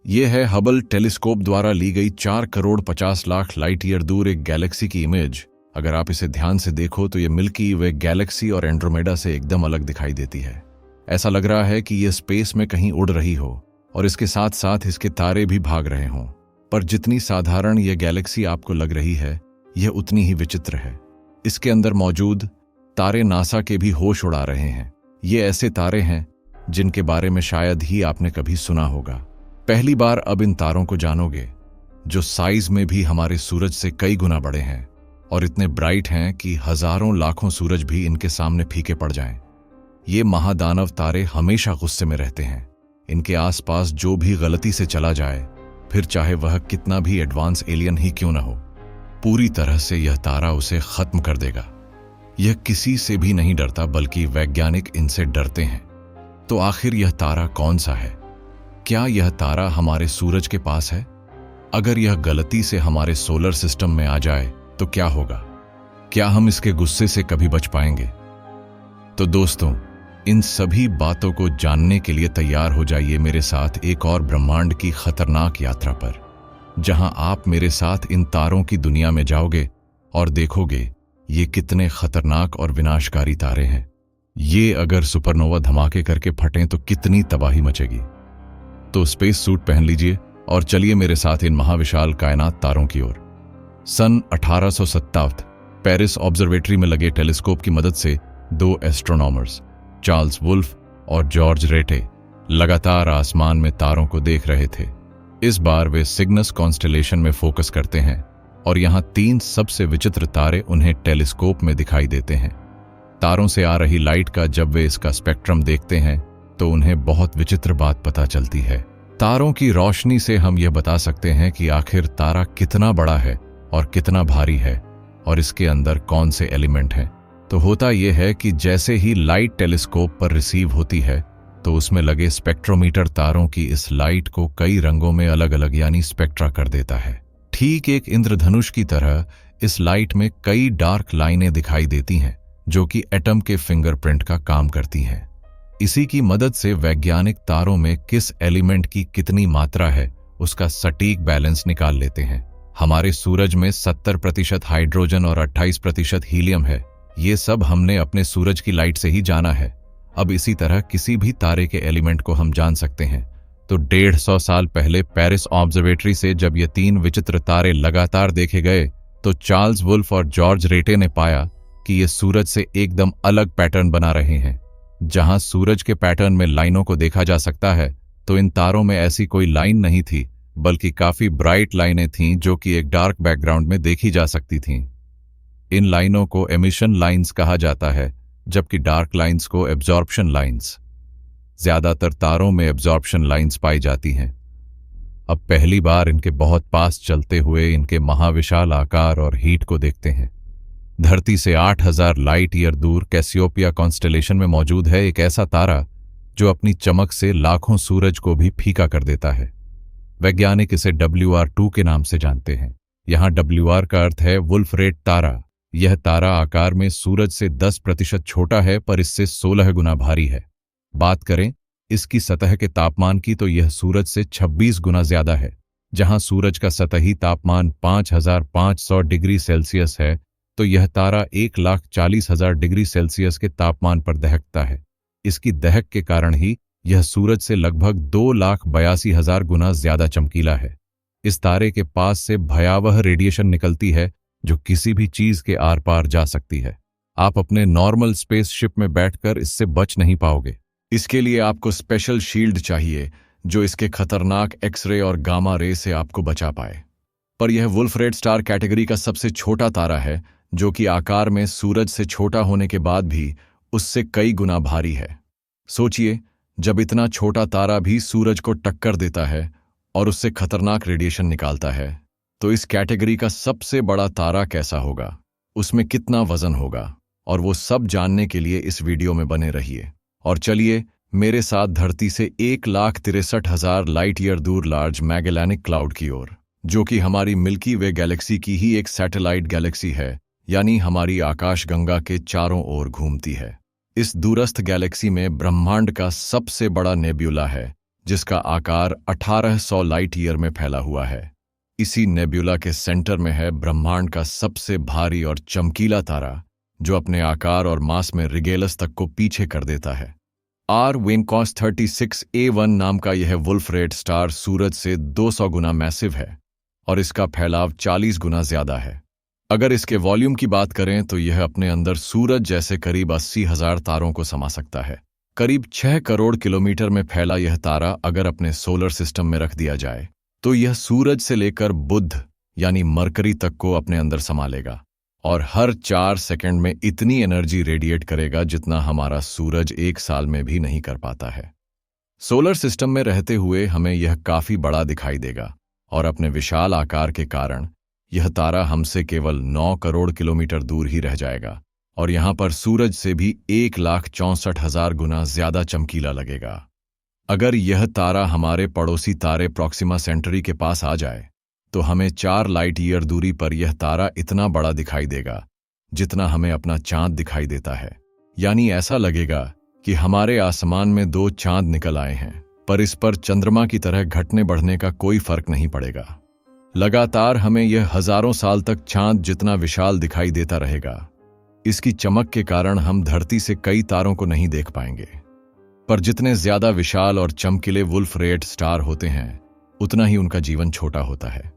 ये है Hubble telescope द्वारा ली गई 4 करोड़ 50 लाख लाइट ईयर दूर एक गैलेक्सी की इमेज। अगर आप इसे ध्यान से देखो तो ये मिल्की वे गैलेक्सी और एंड्रोमेडा से एकदम अलग दिखाई देती है। ऐसा लग रहा है कि ये स्पेस में कहीं उड़ रही हो और इसके साथ साथ इसके तारे भी भाग रहे हों। पर जितनी साधारण ये गैलेक्सी आपको लग रही है, यह उतनी ही विचित्र है। इसके अंदर मौजूद तारे नासा के भी होश उड़ा रहे हैं। ये ऐसे तारे हैं जिनके बारे में शायद ही आपने कभी सुना होगा। पहली बार अब इन तारों को जानोगे, जो साइज में भी हमारे सूरज से कई गुना बड़े हैं और इतने ब्राइट हैं कि हजारों लाखों सूरज भी इनके सामने फीके पड़ जाएं। ये महादानव तारे हमेशा गुस्से में रहते हैं। इनके आसपास जो भी गलती से चला जाए, फिर चाहे वह कितना भी एडवांस एलियन ही क्यों न हो, पूरी तरह से यह तारा उसे खत्म कर देगा। यह किसी से भी नहीं डरता, बल्कि वैज्ञानिक इनसे डरते हैं। तो आखिर यह तारा कौन सा है? क्या यह तारा हमारे सूरज के पास है? अगर यह गलती से हमारे सोलर सिस्टम में आ जाए तो क्या होगा? क्या हम इसके गुस्से से कभी बच पाएंगे? तो दोस्तों, इन सभी बातों को जानने के लिए तैयार हो जाइए मेरे साथ एक और ब्रह्मांड की खतरनाक यात्रा पर, जहां आप मेरे साथ इन तारों की दुनिया में जाओगे और देखोगे ये कितने खतरनाक और विनाशकारी तारे हैं। ये अगर सुपरनोवा धमाके करके फटें तो कितनी तबाही मचेगी। तो स्पेस सूट पहन लीजिए और चलिए मेरे साथ इन महाविशाल कायनात तारों की ओर। सन 1857 पेरिस ऑब्जर्वेटरी में लगे टेलीस्कोप की मदद से दो एस्ट्रोनॉमर्स चार्ल्स वुल्फ और जॉर्ज रेटे लगातार आसमान में तारों को देख रहे थे। इस बार वे सिग्नस कॉन्स्टेलेशन में फोकस करते हैं और यहां 3 सबसे विचित्र तारे उन्हें टेलीस्कोप में दिखाई देते हैं। तारों से आ रही लाइट का जब वे इसका स्पेक्ट्रम देखते हैं तो उन्हें बहुत विचित्र बात पता चलती है। तारों की रोशनी से हम यह बता सकते हैं कि आखिर तारा कितना बड़ा है और कितना भारी है और इसके अंदर कौन से एलिमेंट हैं। तो होता यह है कि जैसे ही लाइट टेलीस्कोप पर रिसीव होती है तो उसमें लगे स्पेक्ट्रोमीटर तारों की इस लाइट को कई रंगों में अलग अलग यानी स्पेक्ट्रा कर देता है। ठीक एक इंद्रधनुष की तरह इस लाइट में कई डार्क लाइनें दिखाई देती हैं जो कि एटम के फिंगरप्रिंट का काम करती हैं। इसी की मदद से वैज्ञानिक तारों में किस एलिमेंट की कितनी मात्रा है उसका सटीक बैलेंस निकाल लेते हैं। हमारे सूरज में 70% हाइड्रोजन और 28% हीलियम है। ये सब हमने अपने सूरज की लाइट से ही जाना है। अब इसी तरह किसी भी तारे के एलिमेंट को हम जान सकते हैं। तो 150 साल पहले पेरिस ऑब्जर्वेटरी से जब ये 3 विचित्र तारे लगातार देखे गए तो चार्ल्स वुल्फ और जॉर्ज रेटे ने पाया कि ये सूरज से एकदम अलग पैटर्न बना रहे हैं। जहां सूरज के पैटर्न में लाइनों को देखा जा सकता है, तो इन तारों में ऐसी कोई लाइन नहीं थी, बल्कि काफी ब्राइट लाइनें थीं जो कि एक डार्क बैकग्राउंड में देखी जा सकती थीं। इन लाइनों को एमिशन लाइंस कहा जाता है, जबकि डार्क लाइंस को एब्जॉर्प्शन लाइंस। ज्यादातर तारों में एब्जॉर्प्शन लाइंस पाई जाती हैं। अब पहली बार इनके बहुत पास चलते हुए इनके महाविशाल आकार और हीट को देखते हैं। धरती से 8000 लाइट ईयर दूर कैसियोपिया कॉन्स्टेलेशन में मौजूद है एक ऐसा तारा जो अपनी चमक से लाखों सूरज को भी फीका कर देता है। वैज्ञानिक इसे WR2 के नाम से जानते हैं। यहाँ WR का अर्थ है वुल्फ रेट तारा। यह तारा आकार में सूरज से 10% छोटा है, पर इससे 16 गुना भारी है। बात करें इसकी सतह के तापमान की तो यह सूरज से 26 गुना ज्यादा है। जहां सूरज का सतही तापमान 5500 डिग्री सेल्सियस है, तो यह तारा 1,40,000 डिग्री सेल्सियस के तापमान पर दहकता है। इसकी दहक के कारण ही यह सूरज से लगभग 2,82,000 गुना ज्यादा चमकीला है। इस तारे के पास से भयावह रेडिएशन निकलती है जो किसी भी चीज के आर पार जा सकती है। आप अपने नॉर्मल स्पेसशिप में बैठकर इससे बच नहीं पाओगे। इसके लिए आपको स्पेशल शील्ड चाहिए जो इसके खतरनाक एक्सरे और गामा रे से आपको बचा पाए। पर यह वुल्फ रेड स्टार कैटेगरी का सबसे छोटा तारा है, जो कि आकार में सूरज से छोटा होने के बाद भी उससे कई गुना भारी है। सोचिए, जब इतना छोटा तारा भी सूरज को टक्कर देता है और उससे खतरनाक रेडिएशन निकालता है, तो इस कैटेगरी का सबसे बड़ा तारा कैसा होगा, उसमें कितना वजन होगा, और वो सब जानने के लिए इस वीडियो में बने रहिए। और चलिए मेरे साथ धरती से 1,63,000 लाइट ईयर दूर लार्ज मैगेलैनिक क्लाउड की ओर, जो कि हमारी मिल्की वे गैलेक्सी की ही एक सैटेलाइट गैलेक्सी है, यानी हमारी आकाशगंगा के चारों ओर घूमती है। इस दूरस्थ गैलेक्सी में ब्रह्मांड का सबसे बड़ा नेब्यूला है, जिसका आकार 1800 लाइट ईयर में फैला हुआ है। इसी नेब्यूला के सेंटर में है ब्रह्मांड का सबसे भारी और चमकीला तारा, जो अपने आकार और मास में रिगेलस तक को पीछे कर देता है। R-Wincos 36a1 नाम का यह वुल्फ रेड स्टार सूरज से 200 गुना मैसिव है और इसका फैलाव 40 गुना ज्यादा है। अगर इसके वॉल्यूम की बात करें तो यह अपने अंदर सूरज जैसे करीब 80,000 तारों को समा सकता है। करीब 6 करोड़ किलोमीटर में फैला यह तारा अगर अपने सोलर सिस्टम में रख दिया जाए तो यह सूरज से लेकर बुध यानी मरकरी तक को अपने अंदर समा लेगा और हर 4 सेकंड में इतनी एनर्जी रेडिएट करेगा जितना हमारा सूरज 1 साल में भी नहीं कर पाता है। सोलर सिस्टम में रहते हुए हमें यह काफी बड़ा दिखाई देगा और अपने विशाल आकार के कारण यह तारा हमसे केवल 9 करोड़ किलोमीटर दूर ही रह जाएगा और यहां पर सूरज से भी 1,64,000 गुना ज्यादा चमकीला लगेगा। अगर यह तारा हमारे पड़ोसी तारे प्रॉक्सिमा सेंटरी के पास आ जाए तो हमें 4 लाइट ईयर दूरी पर यह तारा इतना बड़ा दिखाई देगा जितना हमें अपना चांद दिखाई देता है। यानी ऐसा लगेगा कि हमारे आसमान में 2 चांद निकल आए हैं, पर इस पर चंद्रमा की तरह घटने बढ़ने का कोई फर्क नहीं पड़ेगा। लगातार हमें यह हजारों साल तक चांद जितना विशाल दिखाई देता रहेगा। इसकी चमक के कारण हम धरती से कई तारों को नहीं देख पाएंगे, पर जितने ज्यादा विशाल और चमकीले वुल्फ रेड स्टार होते हैं उतना ही उनका जीवन छोटा होता है।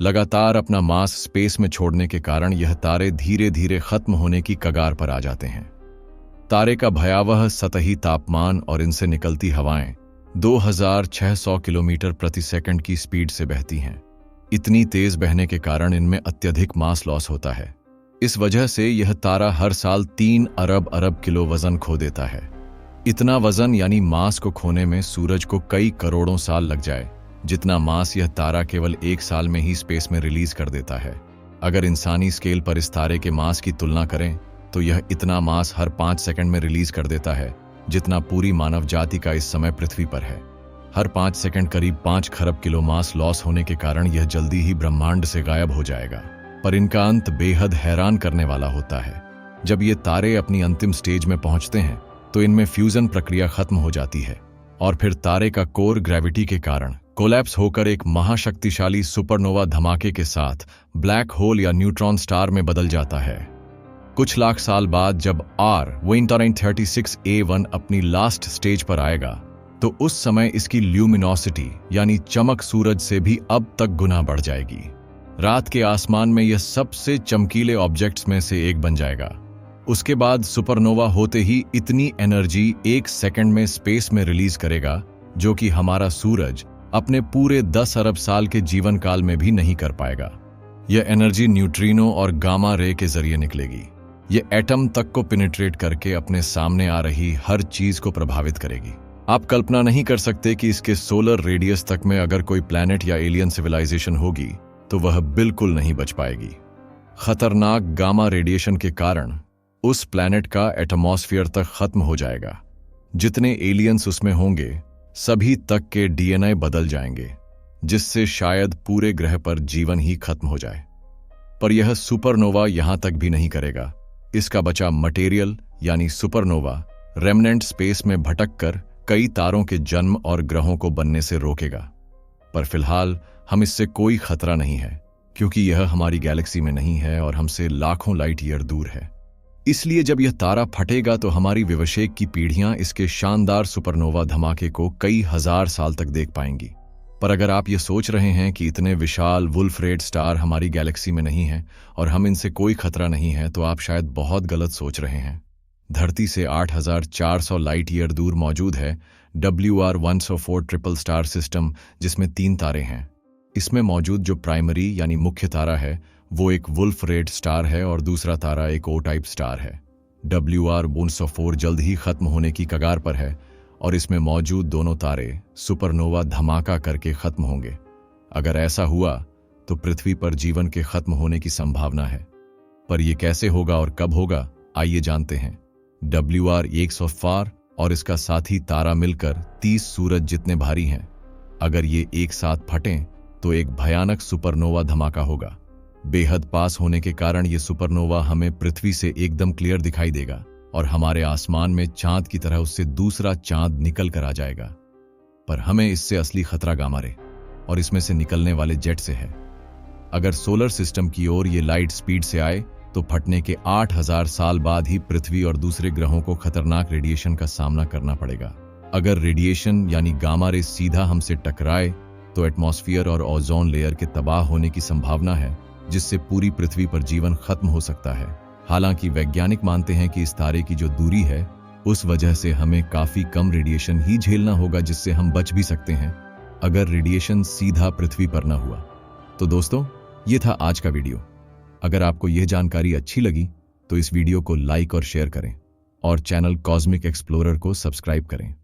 लगातार अपना मास स्पेस में छोड़ने के कारण यह तारे धीरे धीरे खत्म होने की कगार पर आ जाते हैं। तारे का भयावह सतही तापमान और इनसे निकलती हवाएं 2600 किलोमीटर प्रति सेकंड की स्पीड से बहती हैं। इतनी तेज बहने के कारण इनमें अत्यधिक मास लॉस होता है। इस वजह से यह तारा हर साल 3 अरब किलो वजन खो देता है। इतना वजन यानी मास को खोने में सूरज को कई करोड़ों साल लग जाए, जितना मास यह तारा केवल 1 साल में ही स्पेस में रिलीज कर देता है। अगर इंसानी स्केल पर इस तारे के मास की तुलना करें तो यह इतना मास हर 5 सेकंड में रिलीज कर देता है जितना पूरी मानव जाति का इस समय पृथ्वी पर है। हर 5 सेकंड करीब 5 खरब किलो मास लॉस होने के कारण यह जल्दी ही ब्रह्मांड से गायब हो जाएगा। पर इनका अंत बेहद हैरान करने वाला होता है। जब ये तारे अपनी अंतिम स्टेज में पहुंचते हैं तो इनमें फ्यूजन प्रक्रिया खत्म हो जाती है और फिर तारे का कोर ग्रेविटी के कारण कोलैप्स होकर एक महाशक्तिशाली सुपरनोवा धमाके के साथ ब्लैक होल या न्यूट्रॉन स्टार में बदल जाता है। कुछ लाख साल बाद जब R-Wincos 36a1 अपनी लास्ट स्टेज पर आएगा तो उस समय इसकी ल्यूमिनोसिटी यानी चमक सूरज से भी अब तक गुना बढ़ जाएगी। रात के आसमान में यह सबसे चमकीले ऑब्जेक्ट्स में से एक बन जाएगा। उसके बाद सुपरनोवा होते ही इतनी एनर्जी 1 सेकंड में स्पेस में रिलीज करेगा जो कि हमारा सूरज अपने पूरे 10 अरब साल के जीवन काल में भी नहीं कर पाएगा। यह एनर्जी न्यूट्रिनो और गामा रे के जरिए निकलेगी। यह एटम तक को पेनिट्रेट करके अपने सामने आ रही हर चीज को प्रभावित करेगी। आप कल्पना नहीं कर सकते कि इसके सोलर रेडियस तक में अगर कोई प्लैनेट या एलियन सिविलाइजेशन होगी तो वह बिल्कुल नहीं बच पाएगी। खतरनाक गामा रेडिएशन के कारण उस प्लैनेट का एटमॉस्फेयर तक खत्म हो जाएगा। जितने एलियंस उसमें होंगे सभी तक के डीएनए बदल जाएंगे, जिससे शायद पूरे ग्रह पर जीवन ही खत्म हो जाए। पर यह सुपरनोवा यहां तक भी नहीं करेगा। इसका बचा मटेरियल यानी सुपरनोवा रेमनेंट स्पेस में भटक कर कई तारों के जन्म और ग्रहों को बनने से रोकेगा। पर फिलहाल हम इससे कोई खतरा नहीं है, क्योंकि यह हमारी गैलेक्सी में नहीं है और हमसे लाखों लाइट ईयर दूर है। इसलिए जब यह तारा फटेगा तो हमारी विवशेक की पीढ़ियां इसके शानदार सुपरनोवा धमाके को कई हजार साल तक देख पाएंगी। पर अगर आप ये सोच रहे हैं कि इतने विशाल वुल्फ रेड स्टार हमारी गैलेक्सी में नहीं है और हम इनसे कोई खतरा नहीं है, तो आप शायद बहुत गलत सोच रहे हैं। धरती से 8400 लाइट ईयर दूर मौजूद है WR-104 ट्रिपल स्टार सिस्टम, जिसमें 3 तारे हैं। इसमें मौजूद जो प्राइमरी यानी मुख्य तारा है वो एक वुल्फ रेड स्टार है और दूसरा तारा एक ओ टाइप स्टार है। WR-104 जल्द ही खत्म होने की कगार पर है और इसमें मौजूद दोनों तारे सुपरनोवा धमाका करके खत्म होंगे। अगर ऐसा हुआ तो पृथ्वी पर जीवन के खत्म होने की संभावना है। पर यह कैसे होगा और कब होगा, आइए जानते हैं। WR-104 और इसका साथी तारा मिलकर 30 सूरज जितने भारी हैं। अगर ये एक साथ फटें तो एक भयानक सुपरनोवा धमाका होगा। बेहद पास होने के कारण ये सुपरनोवा हमें पृथ्वी से एकदम क्लियर दिखाई देगा और हमारे आसमान में चांद की तरह उससे दूसरा चांद निकल कर आ जाएगा। पर हमें इससे असली खतरा गामा रे और इसमें से निकलने वाले जेट से है। अगर सोलर सिस्टम की ओर ये लाइट स्पीड से आए तो फटने के 8000 साल बाद ही पृथ्वी और दूसरे ग्रहों को खतरनाक रेडिएशन का सामना करना पड़ेगा। अगर रेडिएशन यानी गामा रे सीधा हमसे टकराए तो एटमॉस्फेयर और ओजोन लेयर के तबाह होने की संभावना है, जिससे पूरी पृथ्वी पर जीवन खत्म हो सकता है। हालांकि वैज्ञानिक मानते हैं कि इस तारे की जो दूरी है उस वजह से हमें काफी कम रेडिएशन ही झेलना होगा, जिससे हम बच भी सकते हैं अगर रेडिएशन सीधा पृथ्वी पर न हुआ। तो दोस्तों, ये था आज का वीडियो। अगर आपको यह जानकारी अच्छी लगी तो इस वीडियो को लाइक और शेयर करें और चैनल कॉस्मिक एक्सप्लोरर को सब्सक्राइब करें।